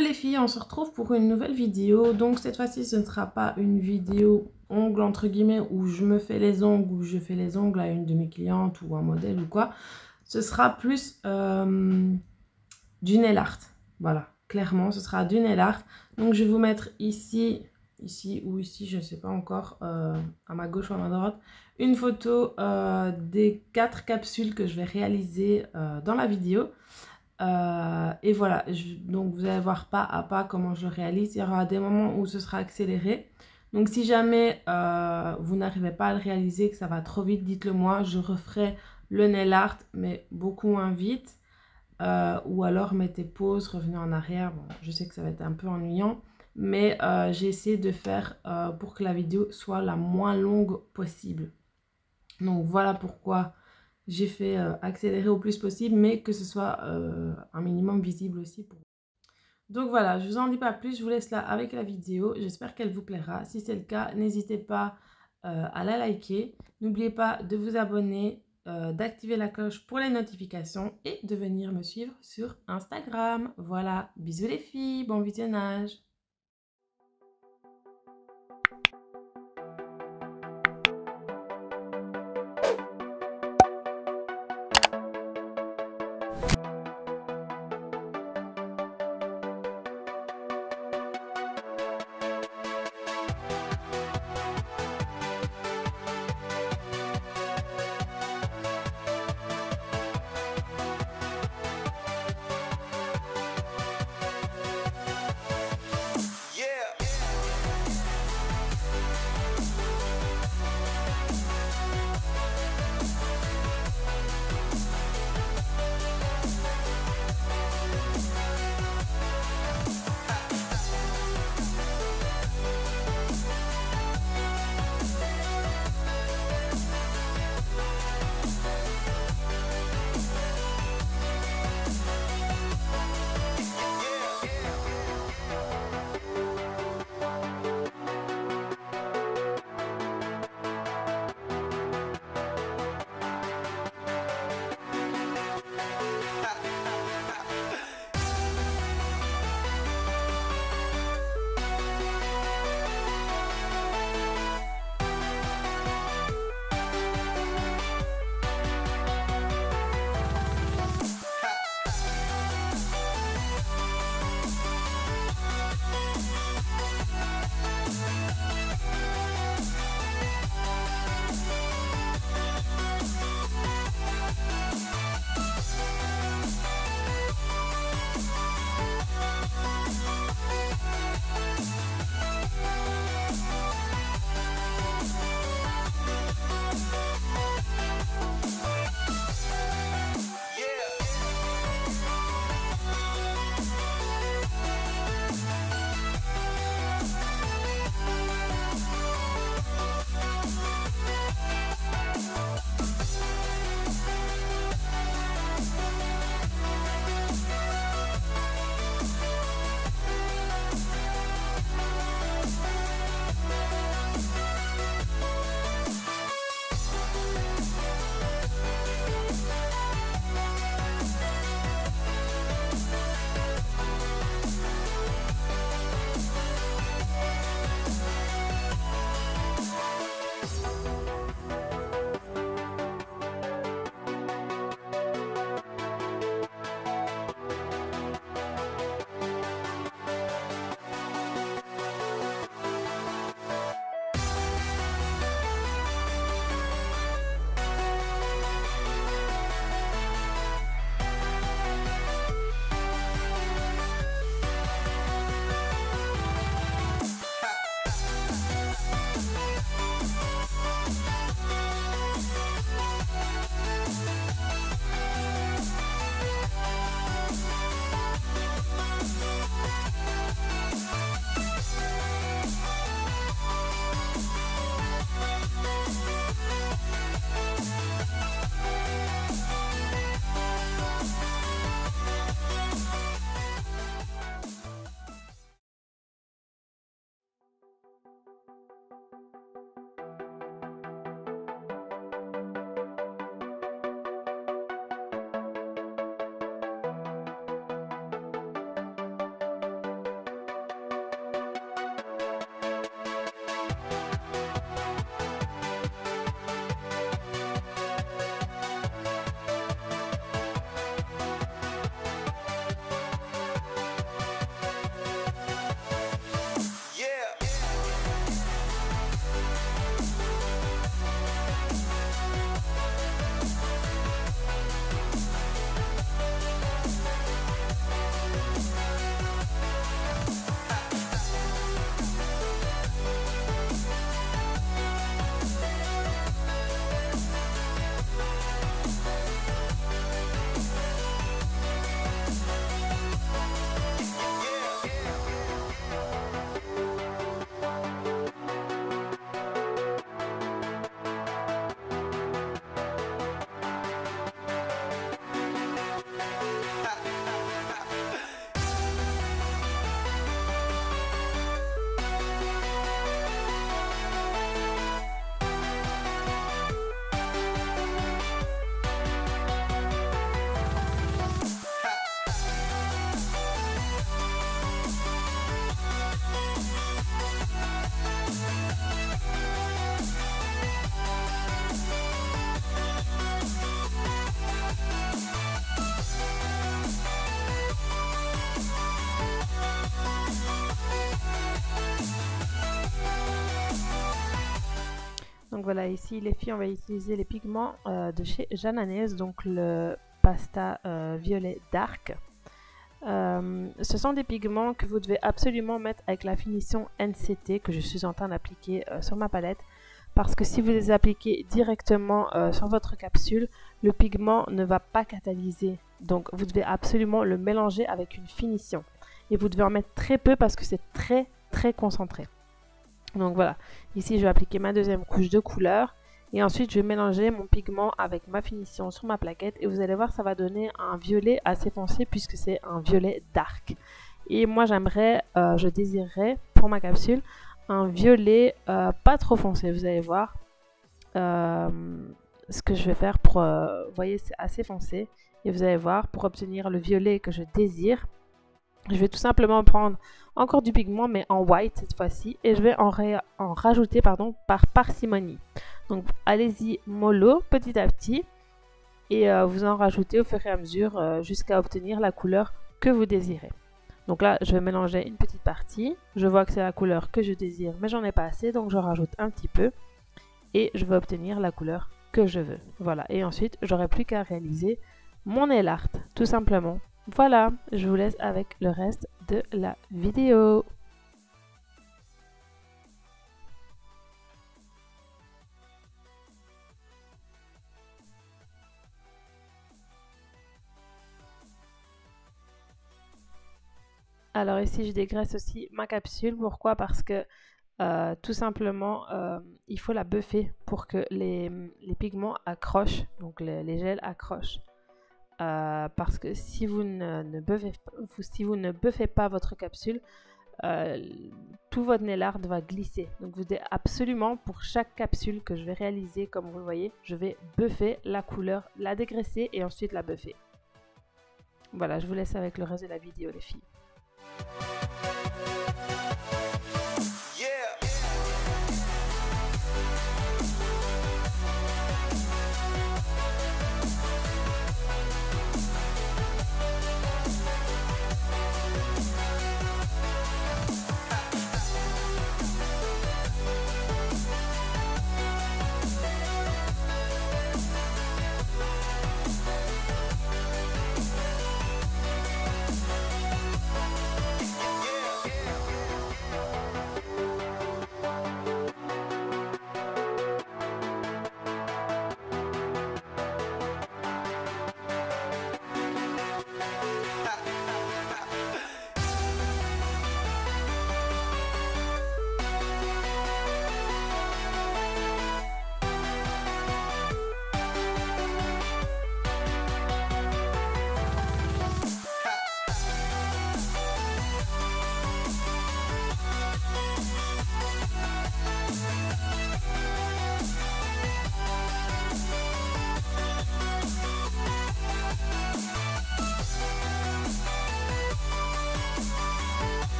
les filles, on se retrouve pour une nouvelle vidéo. Donc cette fois-ci, ce ne sera pas une vidéo ongles entre guillemets où je me fais les ongles ou je fais les ongles à une de mes clientes ou un modèle ou quoi. Ce sera plus du nail art. Voilà, clairement, ce sera du nail art. Donc je vais vous mettre ici ou ici, je ne sais pas encore, à ma gauche ou à ma droite, une photo des 4 capsules que je vais réaliser dans la vidéo. Et voilà, donc vous allez voir pas à pas comment je le réalise. Il y aura des moments où ce sera accéléré. Donc si jamais vous n'arrivez pas à le réaliser, que ça va trop vite, dites-le moi. Je referai le nail art, mais beaucoup moins vite. Ou alors mettez pause, revenez en arrière. Bon, je sais que ça va être un peu ennuyant. Mais j'ai essayé de faire pour que la vidéo soit la moins longue possible. Donc voilà pourquoi j'ai fait accélérer au plus possible, mais que ce soit un minimum visible aussi pour vous. Donc voilà, je vous en dis pas plus, je vous laisse là avec la vidéo. J'espère qu'elle vous plaira. Si c'est le cas, n'hésitez pas à la liker. N'oubliez pas de vous abonner, d'activer la cloche pour les notifications et de venir me suivre sur Instagram. Voilà, bisous les filles, bon visionnage. voilà, ici les filles, on va utiliser les pigments de chez Jananes, donc le pasta violet dark. Ce sont des pigments que vous devez absolument mettre avec la finition NCT que je suis en train d'appliquer sur ma palette, parce que si vous les appliquez directement sur votre capsule, le pigment ne va pas catalyser. Donc vous devez absolument le mélanger avec une finition. Et vous devez en mettre très peu parce que c'est très concentré. Donc voilà, ici je vais appliquer ma deuxième couche de couleur. Et ensuite, je vais mélanger mon pigment avec ma finition sur ma plaquette. Et vous allez voir, ça va donner un violet assez foncé puisque c'est un violet dark. Et moi, j'aimerais, je désirerais pour ma capsule, un violet pas trop foncé. Vous allez voir ce que je vais faire pour... vous voyez, c'est assez foncé. Et vous allez voir, pour obtenir le violet que je désire, je vais tout simplement prendre encore du pigment, mais en white cette fois-ci. Et je vais en rajouter par parcimonie. Donc allez-y mollo petit à petit et vous en rajoutez au fur et à mesure jusqu'à obtenir la couleur que vous désirez. Donc là, je vais mélanger une petite partie. Je vois que c'est la couleur que je désire, mais j'en ai pas assez, donc je rajoute un petit peu. Et je vais obtenir la couleur que je veux. Voilà, et ensuite, j'aurai plus qu'à réaliser mon nail art, tout simplement. Voilà, je vous laisse avec le reste de la vidéo. Alors ici, je dégraisse aussi ma capsule. Pourquoi? Parce que tout simplement, il faut la buffer pour que les pigments accrochent, donc les gels accrochent. Parce que si vous ne buffez pas votre capsule, tout votre nail art va glisser. Donc vous devez absolument, pour chaque capsule que je vais réaliser, comme vous le voyez, je vais buffer la couleur, la dégraisser et ensuite la buffer. Voilà, je vous laisse avec le reste de la vidéo, les filles.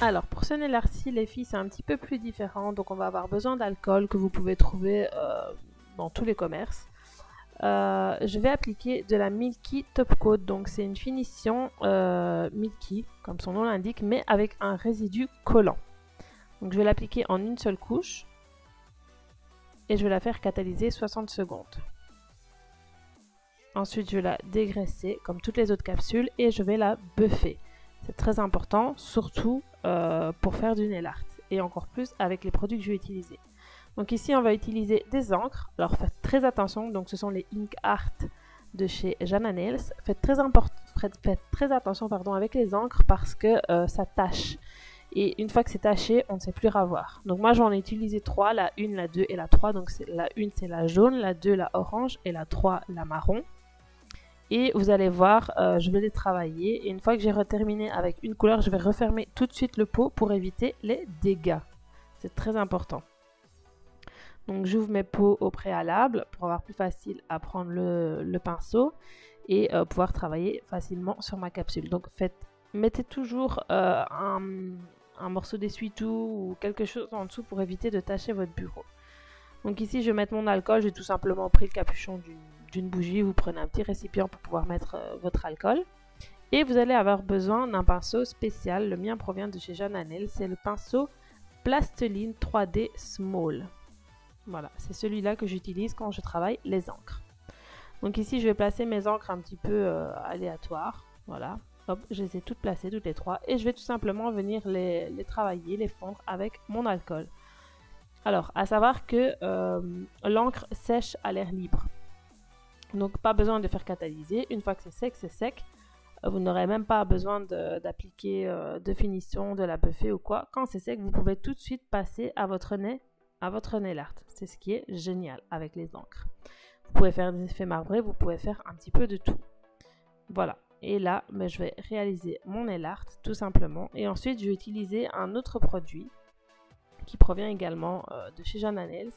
Alors pour ce nail art-ci, les filles, c'est un petit peu plus différent. Donc on va avoir besoin d'alcool que vous pouvez trouver dans tous les commerces. Je vais appliquer de la Milky Top Coat. Donc c'est une finition Milky, comme son nom l'indique, mais avec un résidu collant. Donc je vais l'appliquer en une seule couche. Et je vais la faire catalyser 60 secondes. Ensuite, je vais la dégraisser comme toutes les autres capsules et je vais la buffer. C'est très important, surtout pour faire du nail art et encore plus avec les produits que je vais utiliser. Donc ici, on va utiliser des encres. Alors faites très attention, donc ce sont les Ink Art de chez Jana Nails. Faites très attention avec les encres parce que ça tache. Et une fois que c'est taché, on ne sait plus ravoir. Donc moi, j'en ai utilisé 3, la 1, la 2 et la 3. Donc la 1, c'est la jaune, la 2, la orange et la 3, la marron. Et vous allez voir, je vais les travailler. Et une fois que j'ai terminé avec une couleur, je vais refermer tout de suite le pot pour éviter les dégâts. C'est très important. Donc j'ouvre mes pots au préalable pour avoir plus facile à prendre le pinceau et pouvoir travailler facilement sur ma capsule. Donc mettez toujours un morceau d'essuie-tout ou quelque chose en dessous pour éviter de tacher votre bureau. Donc ici, je vais mettre mon alcool. J'ai tout simplement pris le capuchon d'une bougie. Vous prenez un petit récipient pour pouvoir mettre votre alcool. Et vous allez avoir besoin d'un pinceau spécial. Le mien provient de chez Jana Nails. C'est le pinceau Plasteline 3D Small. Voilà, c'est celui-là que j'utilise quand je travaille les encres. Donc ici, je vais placer mes encres un petit peu aléatoires. Voilà. Hop, je les ai toutes placées, toutes les 3. Et je vais tout simplement venir les travailler, les fondre avec mon alcool. Alors, à savoir que l'encre sèche à l'air libre. Donc, pas besoin de faire catalyser. Une fois que c'est sec, c'est sec. Vous n'aurez même pas besoin d'appliquer de finition, de la buffer ou quoi. Quand c'est sec, vous pouvez tout de suite passer à votre nail art. C'est ce qui est génial avec les encres. Vous pouvez faire des effets marbrés, vous pouvez faire un petit peu de tout. Voilà. Et là, je vais réaliser mon nail art tout simplement. Et ensuite, je vais utiliser un autre produit qui provient également de chez Jana Nails.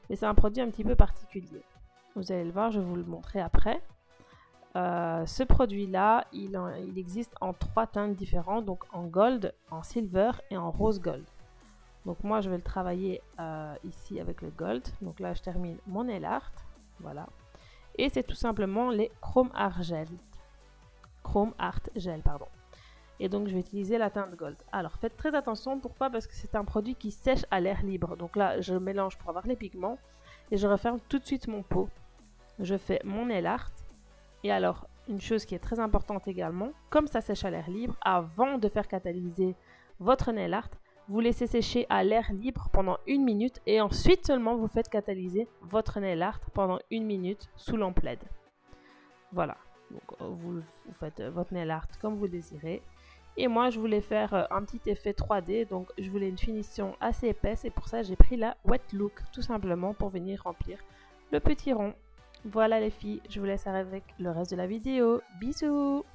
Mais c'est un produit un petit peu particulier. Vous allez le voir, je vais vous le montrer après. Ce produit-là, il existe en 3 teintes différentes. Donc en gold, en silver et en rose gold. Donc moi, je vais le travailler ici avec le gold. Donc là, je termine mon nail art. Voilà. Et c'est tout simplement les Chrome Art Gel. Et donc je vais utiliser la teinte gold. Alors faites très attention, pourquoi? Parce que c'est un produit qui sèche à l'air libre. Donc là je mélange pour avoir les pigments et je referme tout de suite mon pot. Je fais mon nail art. Et alors une chose qui est très importante également, comme ça sèche à l'air libre, avant de faire catalyser votre nail art, vous laissez sécher à l'air libre pendant 1 minute et ensuite seulement vous faites catalyser votre nail art pendant 1 minute sous lampe LED. Voilà. Donc vous faites votre nail art comme vous le désirez. Et moi je voulais faire un petit effet 3D. Donc je voulais une finition assez épaisse. Et pour ça j'ai pris la Wet Look tout simplement pour venir remplir le petit rond. Voilà les filles, je vous laisse avec le reste de la vidéo. Bisous!